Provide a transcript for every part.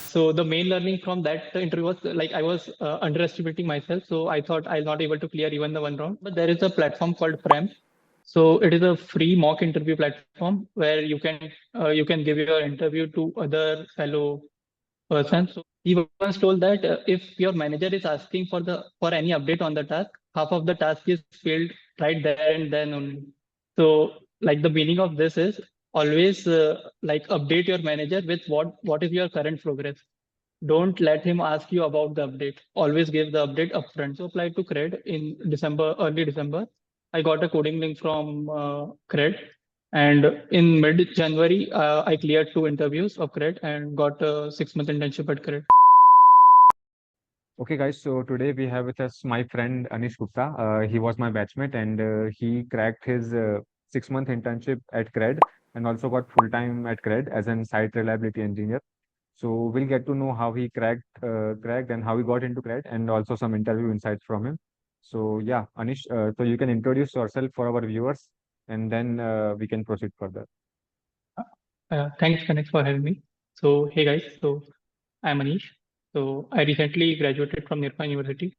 So the main learning from that interview was like I was underestimating myself. So I thought I'll not able to clear even the one round. But there is a platform called Prem. So it is a free mock interview platform where you can give your interview to other fellow persons. So he once told that if your manager is asking for any update on the task, half of the task is filled right there and then only. So like the meaning of this is always like update your manager with what is your current progress. Don't let him ask you about the update. Always give the update upfront. So applied to CRED in December, early December. I got a coding link from CRED, and in mid January, I cleared 2 interviews of CRED and got a 6 month internship at CRED. Okay, guys. So today we have with us my friend Anish Gupta. He was my batchmate, and he cracked his 6 month internship at CRED and also got full time at CRED as an site reliability engineer. So we'll get to know how he cracked and how he got into CRED, and also some interview insights from him. So yeah, Anish, so you can introduce yourself for our viewers, and then we can proceed further. Thanks, Connect, for having me. So hey guys, so I'm Anish. So I recently graduated from Nirma University.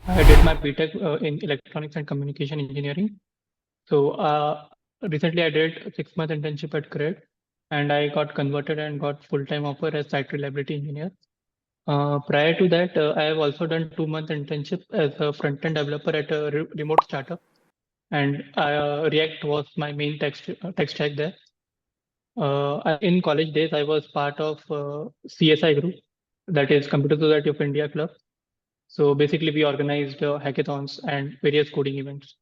I did my BTech in electronics and communication engineering. So recently I did a 6 month internship at CRED and I got converted and got full-time offer as site reliability engineer. Prior to that, I have also done 2 month internship as a front-end developer at a remote startup, and React was my main tech stack there. In college days, I was part of CSI group, that is Computer Society of India Club. So basically, we organized hackathons and various coding events.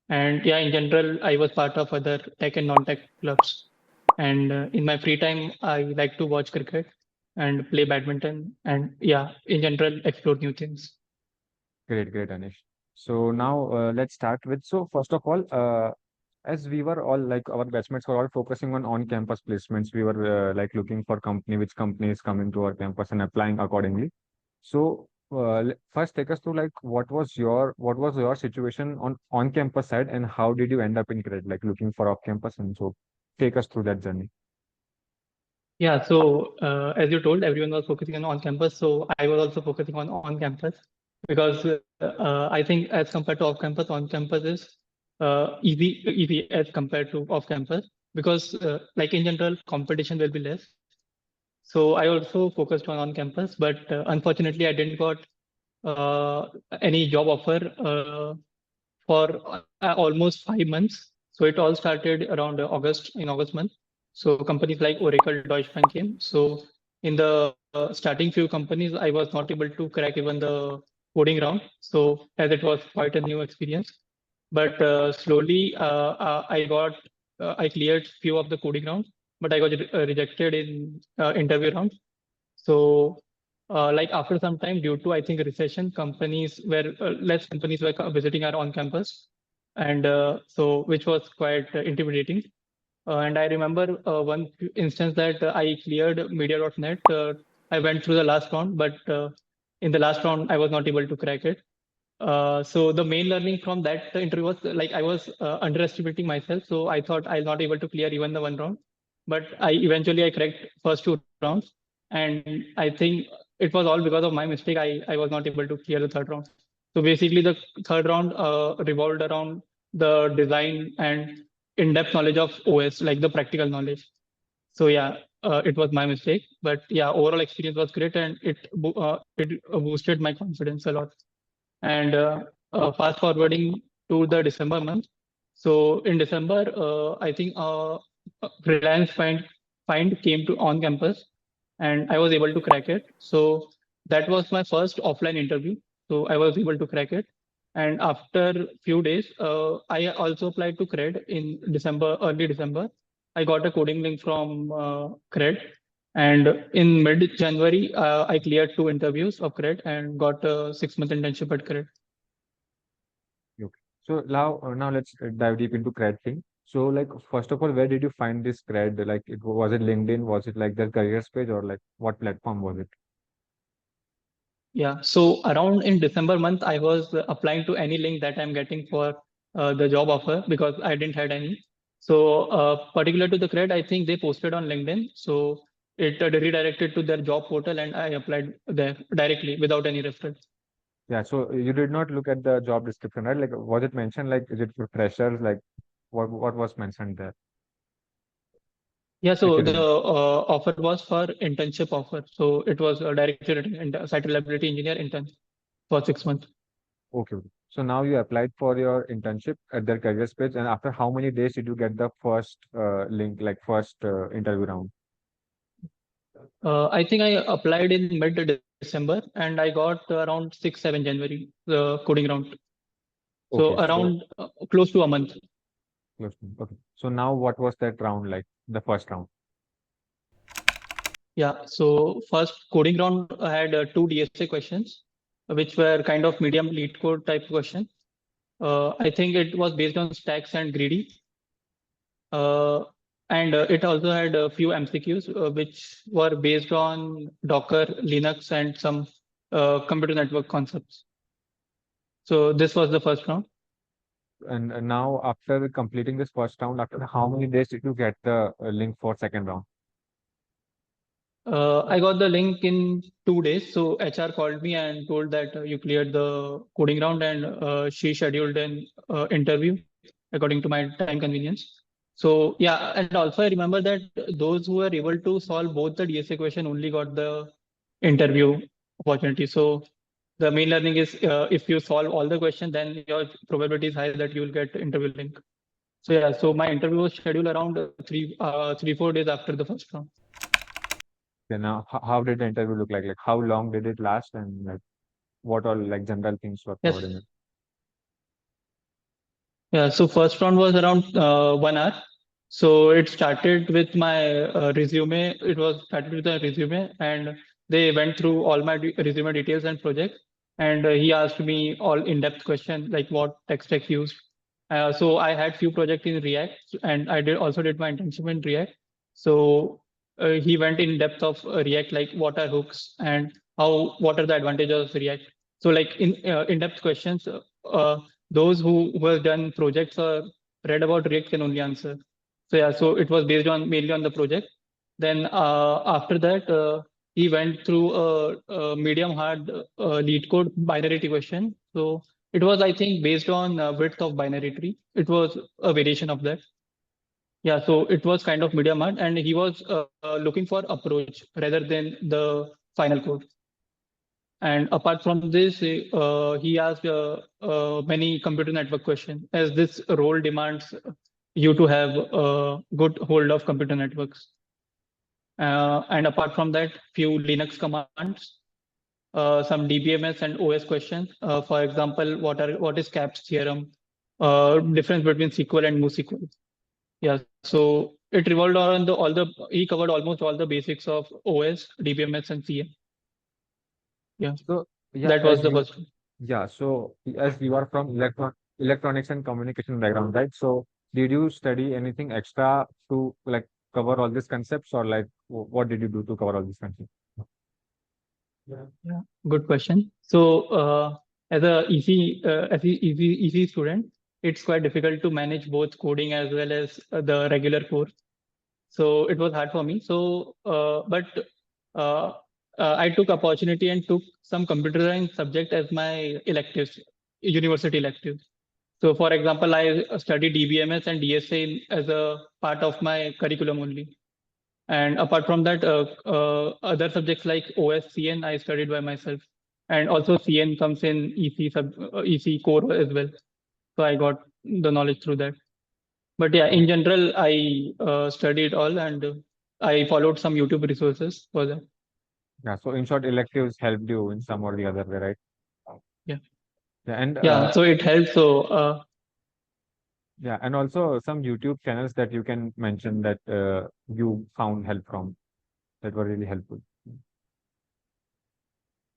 And yeah, in general, I was part of other tech and non-tech clubs. And in my free time, I like to watch cricket and play badminton. And yeah, in general, explore new things. Great, great, Anish. So now let's start with. So first of all, as we were all like our batchmates were all focusing on on-campus placements, we were like looking for which company is coming to our campus and applying accordingly. So first take us through like what was your situation on campus side, and how did you end up in CRED, like looking for off campus, and so take us through that journey. Yeah, so as you told, everyone was focusing on campus. So I was also focusing on campus because I think as compared to on campus is easy as compared to off campus because like in general, competition will be less. So I also focused on campus, but unfortunately, I didn't got uh, any job offer for almost 5 months. So it all started around August month. So companies like Oracle, Deutsche Bank came. So in the starting few companies, I was not able to crack even the coding round. So as it was quite a new experience, but slowly I cleared few of the coding rounds, but I got rejected in interview round. So, like after some time, due to I think recession, companies were less companies were visiting our on campus, and so which was quite intimidating. And I remember instance that I cleared media.net. I went through the last round, but in the last round, I was not able to crack it. So the main learning from that interview was like I was underestimating myself. So I thought I'll not able to clear even the one round, but I cracked first 2 rounds, and I think it was all because of my mistake. I was not able to clear the third round. So basically, the third round revolved around the design and in-depth knowledge of OS, like the practical knowledge. So yeah, it was my mistake, but yeah, overall experience was great, and it boosted my confidence a lot. And fast forwarding to the December month. So in December, I think Reliance Find came to on campus, and I was able to crack it. So that was my first offline interview. So I was able to crack it. And after few days, I also applied to CRED in December, early December. I got a coding link from CRED, and in mid January, I cleared 2 interviews of CRED and got a 6 month internship at CRED. Okay. So now let's dive deep into CRED thing. So like first of all, where did you find this CRED? Like was it LinkedIn? Was it like the careers page, or like what platform was it? Yeah, so around in December month, I was applying to any link that I'm getting for the job offer because I didn't had any. So particular to the CRED, I think they posted on LinkedIn. So it redirected to their job portal, and I applied there directly without any reference. Yeah, so you did not look at the job description, right? Like, was it mentioned, like, is it for freshers? Like, what was mentioned there, Yeah, if so you the remember? offer was for internship offer. So it was directly written site reliability engineer intern for 6 months. Okay. Okay. So now you applied for your internship at their careers page, and after how many days did you get the first link, like first interview round? I think I applied in mid-December and I got around 6, 7 January, the coding round. So Okay, so around close to a month. close okay. So now what was that round like, the first round? Yeah, so first coding round had two DSA questions, which were kind of medium lead code type question. I think it was based on stacks and greedy. Uh, and it also had a few MCQs, which were based on Docker, Linux, and some computer network concepts. So this was the first round. And now after completing this first round, after how many days did you get the link for second round? I got the link in 2 days. So HR called me and told that you cleared the coding round, and she scheduled an interview according to my time convenience. So yeah, and also I remember that those who were able to solve both the DSA question only got the interview opportunity. So the main learning is if you solve all the questions, then your probability is high that you will get interview link. So yeah, so my interview was scheduled around 3, 4 days after the first round. Okay, now how did the interview look like? Like how long did it last, and like what all like general things were covered Yes. in it? Yeah, so first round was around 1 hour. So it started with my resume. It was started with a resume, and they went through all my resume details and projects. And he asked me all in-depth questions like what tech stack used. So I had few projects in React, and I did also did my internship in React. So he went in depth of React, like what are hooks and how what are the advantages of React. So like in-depth questions. Those who have done projects or read about React can only answer. So yeah, so it was based on mainly on the project. Then after that, he went through a medium hard lead code binary tree question. So it was, I think, based on width of binary tree. It was a variation of that. Yeah, so it was kind of medium hard, and he was looking for approach rather than the final code. And apart from this, he asked many computer network questions, as this role demands you to have a good hold of computer networks. And apart from that, few Linux commands, some DBMS and OS questions. For example, what is CAPS theorem? Difference between SQL and NoSQL. Yeah, so it revolved around the all the he covered almost all the basics of OS, DBMS, and CM. Yeah, So yeah, that was as the you first one. yeah, so as you are from electronics and communication background, right? So did you study anything extra to like cover all these concepts, or like what did you do to cover all these concepts? Yeah, good question. So, as a easy student, it's quite difficult to manage both coding as well as the regular course. So it was hard for me. So, but uh, I took opportunity and took some computer science subject as my electives, university electives. So, for example, I studied DBMS and DSA as a part of my curriculum only. And apart from that, other subjects like OSCN I studied by myself. And also CN comes in EC core as well. So I got the knowledge through that. But yeah, in general, I studied all, and I followed some YouTube resources for that. Yeah, so in short, electives helped you in some or the other way, right? Yeah. Yeah, and Yeah. So it helps. So yeah, and also some YouTube channels that you can mention that you found help from that were really helpful.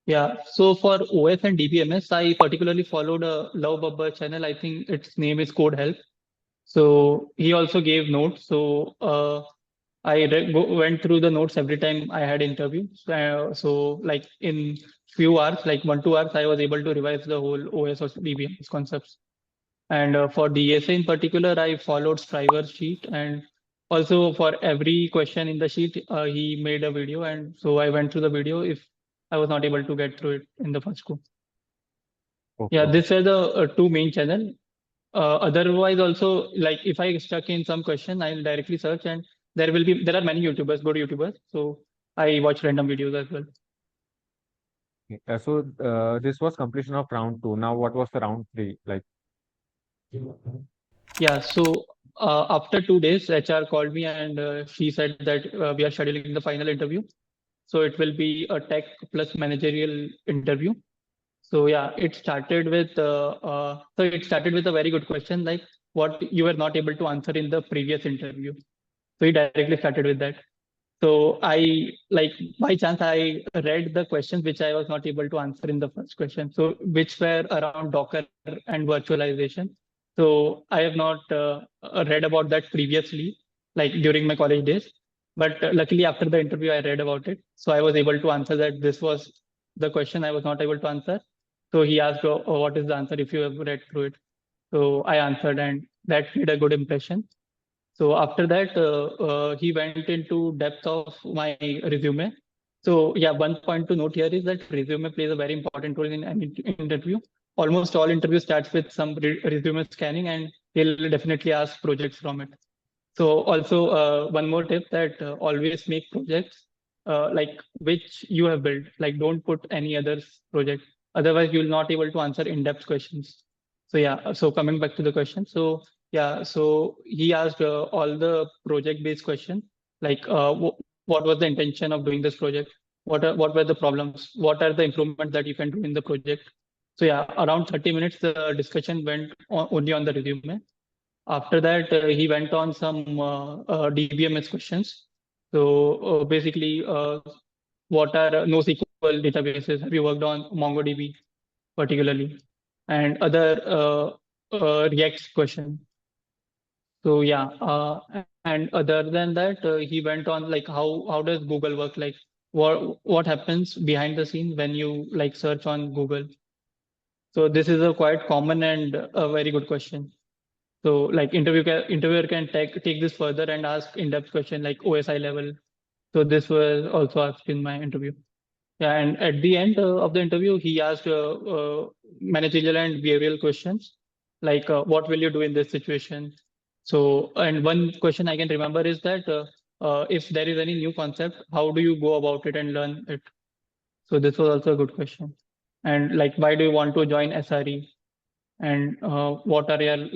yeah. So for OS and DBMS, I particularly followed a Love Bubba channel. I think its name is Code Help. So he also gave notes. So went through the notes every time I had interviews. So like in few hours, like 1, 2 hours, I was able to revise the whole OS or DBMS concepts. And for DSA in particular, I followed Striver's sheet, and Also, for every question in the sheet, he made a video, and so I went through the video if I was not able to get through it in the first go. Yeah, Okay. these were the two main channel. Otherwise, also like if I stuck in some question, I'll directly search, and there are many YouTubers, good YouTubers. So I watch random videos as well. This was completion of round two. Now, what was the round three like? Yeah, so after 2 days, HR called me and she said that we are scheduling the final interview. So it will be a tech plus managerial interview. So yeah, it started with a very good question like what you were not able to answer in the previous interview. So he directly started with that. So I like by chance I read the questions which I was not able to answer in the first question. So which were around Docker and virtualization. So I have not read about that previously, like during my college days. But luckily after the interview I read about it. So I was able to answer that this was the question I was not able to answer. So he asked, oh, what is the answer if you have read through it? So I answered and that made a good impression. So after that, he went into depth of my resume. So yeah, one point to note here is that resume plays a very important role in any interview. Almost all interviews starts with some resume scanning, and he'll definitely ask projects from it. So also one more tip that always make projects like which you have built. Like don't put any others project. Otherwise, you'll not able to answer in-depth questions. So yeah. So coming back to the question. So yeah. So he asked all the project-based questions like what was the intention of doing this project? What were the problems? What are the improvements that you can do in the project? So yeah, around 30 minutes the discussion went only on the resume. After that, he went on some DBMS questions. So basically, what are NoSQL databases? Have you worked on MongoDB particularly? And other React question. So yeah, and other than that, he went on like how does Google work? Like what happens behind the scene when you like search on Google? So this is a quite common and a very good question. So like interviewer can take this further and ask in-depth question like OSI level. So this was also asked in my interview. Yeah, and at the end of the interview, he asked managerial and behavioral questions like what will you do in this situation? So and one question I can remember is that if there is any new concept, how do you go about it and learn it? So this was also a good question. And like why do you want to join SRE? And what are your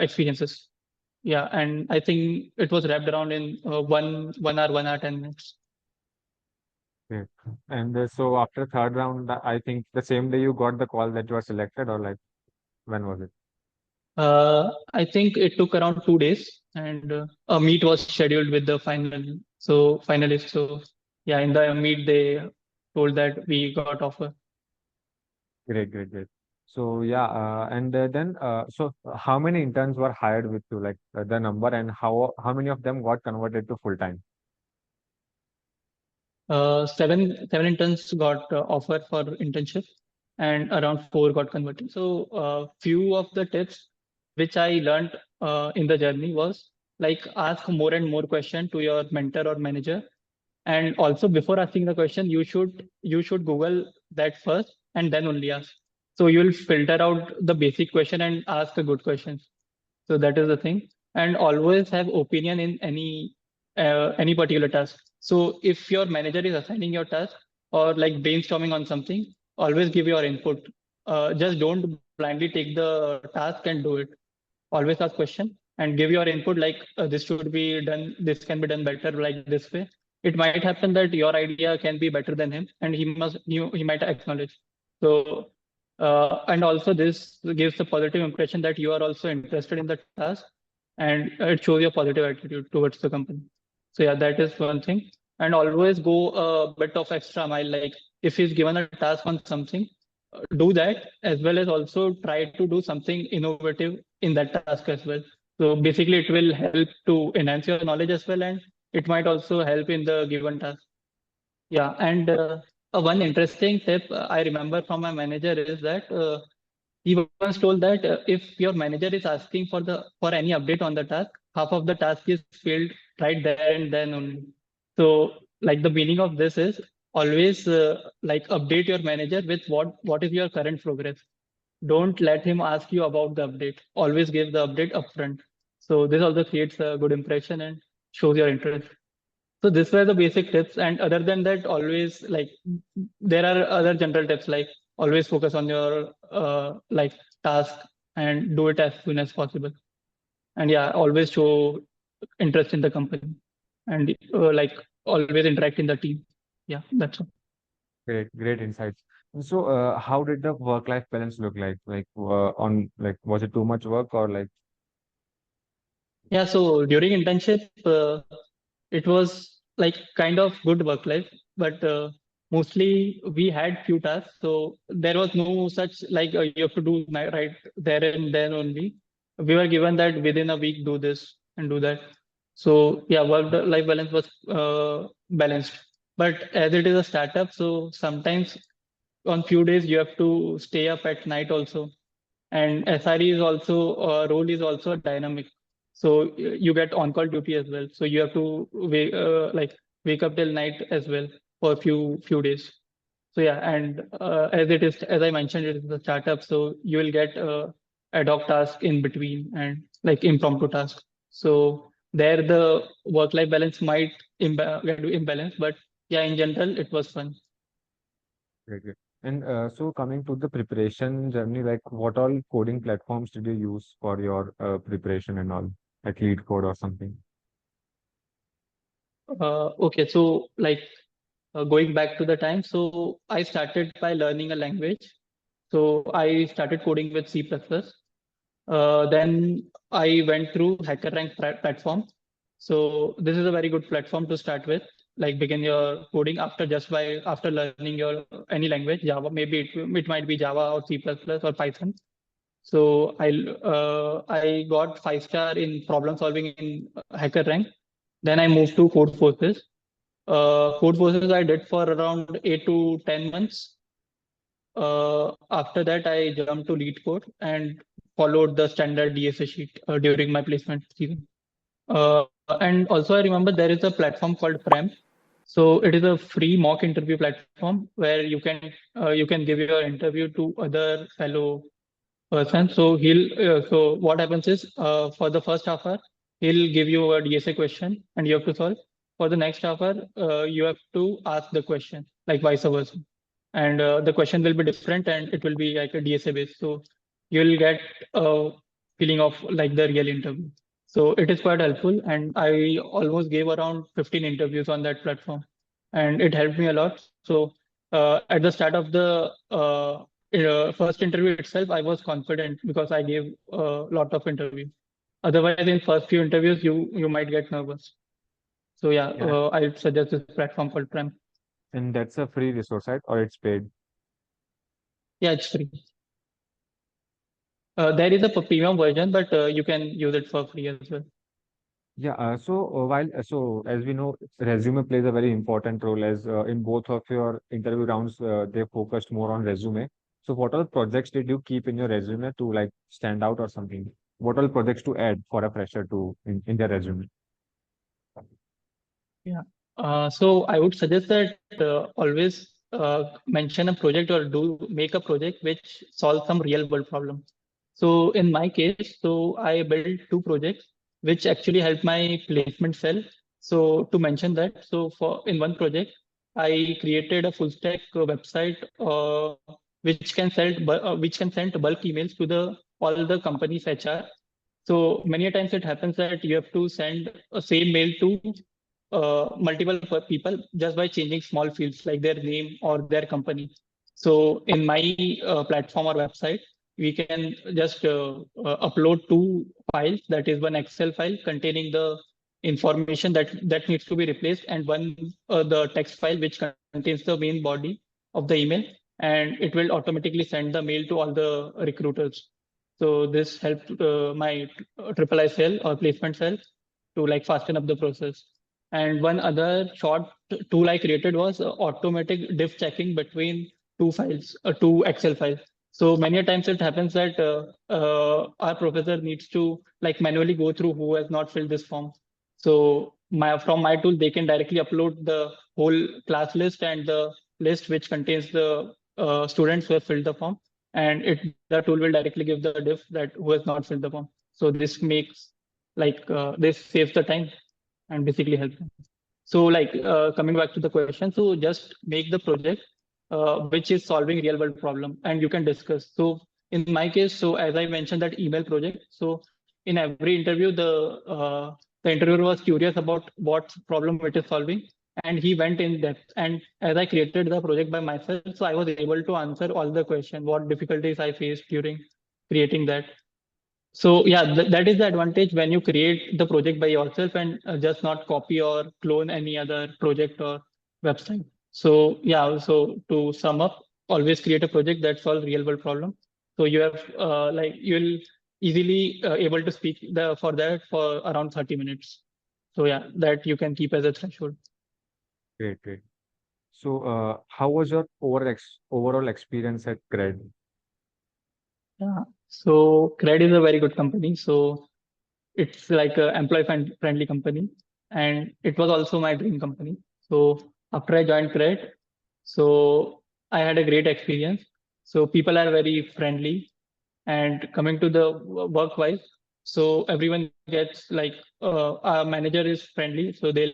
experiences? Yeah, and I think it was wrapped around in 1 hour 10 minutes. Okay. And so after third round, I think the same day you got the call that you are selected, or like when was it? I think it took around 2 days, and a meet was scheduled with the finalists. So yeah, in the meet they told that we got offer. Great, great, great. So yeah, so how many interns were hired with you, like the number, and how many of them got converted to full time? Seven interns got offer for internship, and around four got converted. So few of the tips which I learned in the journey was like ask more and more question to your mentor or manager, and also before asking the question, you should Google that first and then only ask. So you'll filter out the basic question and ask the good questions. So that is the thing, and always have opinion in any particular task. So if your manager is assigning your task or like brainstorming on something, always give your input. Just don't blindly take the task and do it. Always ask question and give your input like this should be done, this can be done better like this way. It might happen that your idea can be better than him and he might acknowledge. So and also this gives a positive impression that you are also interested in the task, and it shows your positive attitude towards the company. So yeah, that is one thing. And always go a bit of extra mile, like if he's given a task on something, do that as well as also try to do something innovative in that task as well. So basically it will help to enhance your knowledge as well, and it might also help in the given task. Yeah, and one interesting tip I remember from my manager is that he once told that if your manager is asking for any update on the task, half of the task is failed right there and then only. So like the meaning of this is always like update your manager with what is your current progress. Don't let him ask you about the update. Always give the update upfront. So this also creates a good impression and shows your interest. So these were the basic tips. And other than that, always like there are other general tips like always focus on your like task and do it as soon as possible. And yeah, always show interest in the company and like always interact in the team. Yeah, that's all. Great insights. So, how did the work-life balance look like? Like, on like, was it too much work or like, Yeah, so during internship, it was like kind of good work life, but mostly we had few tasks. So there was no such like you have to do right there and then only. We were given that within a week do this and do that. So yeah, work life balance was balanced. But as it is a startup, so sometimes on few days you have to stay up at night also, and SRE is also role is also dynamic. So you get on-call duty as well. So you have to wake up till night as well for a few days. So yeah, and as it is, as I mentioned, it is a startup, so you will get ad hoc task in between and like impromptu task. So there the work-life balance might get imbalance, but yeah, in general, it was fun. great. And so coming to the preparation journey, like what all coding platforms did you use for your preparation and all, like lead code or something? Okay, so like going back to the time, so I started by learning a language. So I started coding with C++. Then I went through HackerRank platform. So this is a very good platform to start with. Like begin your coding after learning your any language, Java. Maybe it might be Java or C++ or Python. So I got 5 star in problem solving in HackerRank. Then I moved to Code Forces. Code Forces I did for around 8 to 10 months. After that, I jumped to lead code and followed the standard DSA sheet during my placement season. And also, I remember there is a platform called Prem. So it is a free mock interview platform where you can give your interview to other fellow person. So so what happens is for the first half hour, he'll give you a DSA question and you have to solve. For the next half hour, you have to ask the question, like vice versa. And the question will be different and it will be like a DSA based. So you'll get a feeling of like the real interview. So it is quite helpful. And I almost gave around 15 interviews on that platform. And it helped me a lot. So at the start of the first interview itself, I was confident because I gave a lot of interviews. Otherwise, in first few interviews, you might get nervous. So yeah, Yeah. I suggest this platform called Prem. And that's a free resource, right? Or it's paid? Yeah, it's free. There is a premium version, but you can use it for free as well. Yeah, so as we know, resume plays a very important role as in both of your interview rounds, they focused more on resume. So what all projects did you keep in your resume to like stand out or something? What all projects to add for a fresher to in their resume? Yeah. So I would suggest that always mention a project or do make a project which solves some real world problem. So in my case, so I built two projects which actually help my placement cell. So to mention that, so for in one project, I created a full stack website which can send bulk emails to the all the company's HR. So many a times it happens that you have to send a same mail to multiple people just by changing small fields like their name or their company. So in my platform or website, we can just upload two files. That is one Excel file containing the information that needs to be replaced, and one the text file which contains the main body of the email, and it will automatically send the mail to all the recruiters. So this helped my triple I cell or placement cell to like fasten up the process. And one other short tool I created was automatic diff checking between two Excel files. So many a times it happens that our professor needs to like manually go through who has not filled this form. So from my tool, they can directly upload the whole class list and the list which contains the students who have filled the form, and the tool will directly give the diff that who has not filled the form. So this makes this saves the time and basically helps them. So coming back to the question, so just make the project which is solving real world problem and you can discuss. So in my case, so as I mentioned that email project, so in every interview, the interviewer was curious about what problem it is solving, and he went in depth. And as I created the project by myself, so I was able to answer all the questions, what difficulties I faced during creating that. So yeah, that is the advantage when you create the project by yourself and just not copy or clone any other project or website. So yeah, so to sum up, always create a project that solves real world problem. So you have you'll easily able to speak for that for around 30 minutes. So yeah, that you can keep as a threshold. Great, great. So, how was your overall experience at CRED? Yeah. So CRED is a very good company. So it's like a friendly company, and it was also my dream company. So after I joined CRED, so I had a great experience. So people are very friendly, and coming to the work wise, so everyone gets our manager is friendly, so they'll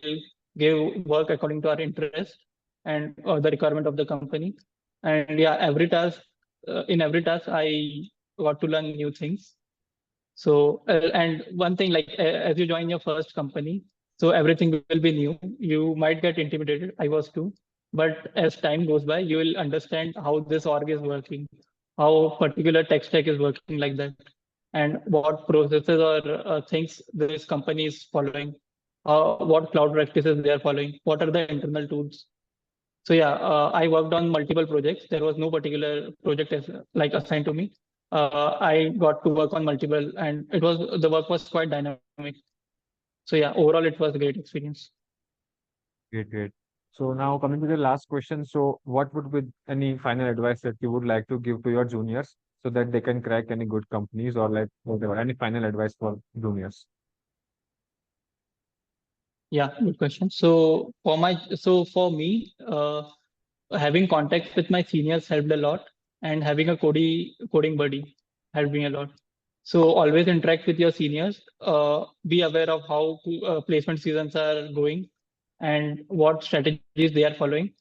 give work according to our interest and the requirement of the company. And yeah, in every task I got to learn new things. So, and one thing, as you join your first company, so everything will be new. You might get intimidated. I was too. But as time goes by, you will understand how this org is working, how particular tech stack is working like that, and what processes or things this company is following, what cloud practices they are following, what are the internal tools. So yeah, I worked on multiple projects. There was no particular project as like assigned to me. I got to work on multiple, and the work was quite dynamic. So yeah, overall it was a great experience. Great, great. So now coming to the last question. So what would be any final advice that you would like to give to your juniors so that they can crack any good companies or like whatever, any final advice for juniors? Yeah, good question. So for me, having contact with my seniors helped a lot, and having a coding buddy helped me a lot. So always interact with your seniors. Be aware of how placement seasons are going and what strategies they are following.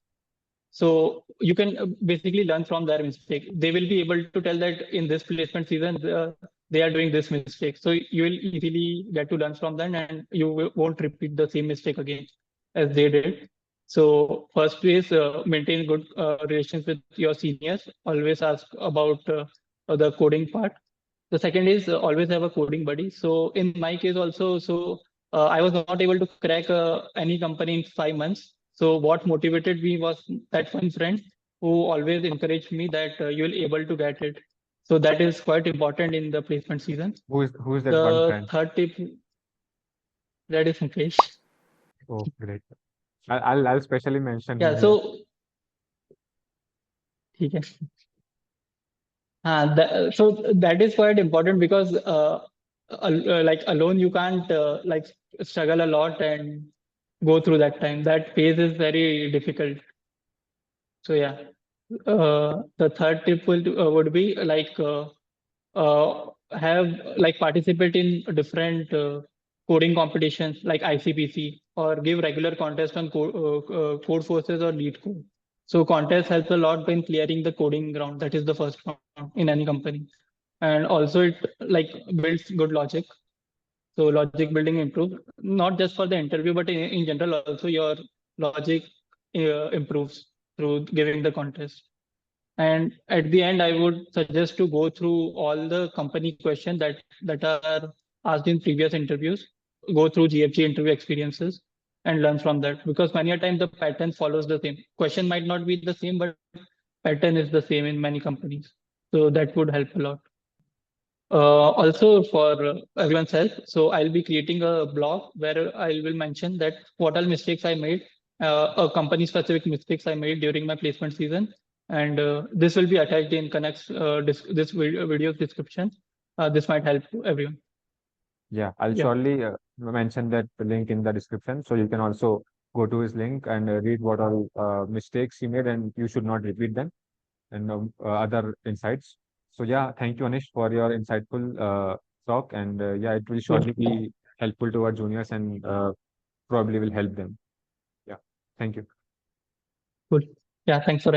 So you can basically learn from their mistake. They will be able to tell that in this placement season they are doing this mistake. So you will easily get to learn from them, and won't repeat the same mistake again as they did. So first is maintain good relations with your seniors. Always ask about the coding part. The second is always have a coding buddy. So in my case also, so I was not able to crack any company in 5 months. So what motivated me was that one friend who always encouraged me that you'll able to get it. So that is quite important in the placement season. Who is that one The friend? third tip, that is Mukesh. Oh, great. I'll specially mention Yeah, him here. so ठीक है. So that is quite important because like alone you can't struggle a lot and go through that time. That phase is very difficult. So yeah, the third tip would be have participate in different coding competitions like ICPC, or give regular contest on code forces or lead code. So contest helps a lot in clearing the coding ground. That is the first round in any company, and also it builds good logic. So logic building improves not just for the interview, but in general also your logic improves through giving the contest. And at the end, I would suggest to go through all the company questions that are asked in previous interviews, go through GFG interview experiences and learn from that. Because many a time the pattern follows the same. Question might not be the same, but pattern is the same in many companies. So that would help a lot. Also for everyone's help, so I'll be creating a blog where I will mention that what all mistakes I made, company specific mistakes I made during my placement season, and this will be attached in Connect's video's description. This might help everyone. Yeah, I'll Yeah, surely mention that link in the description, so you can also go to his link and read what all mistakes he made, and you should not repeat them, and other insights. So yeah, thank you, Anish, for your insightful talk, and yeah, it will sure, surely be helpful to our juniors and probably will help them. Yeah, thank you. cool. Yeah, thanks for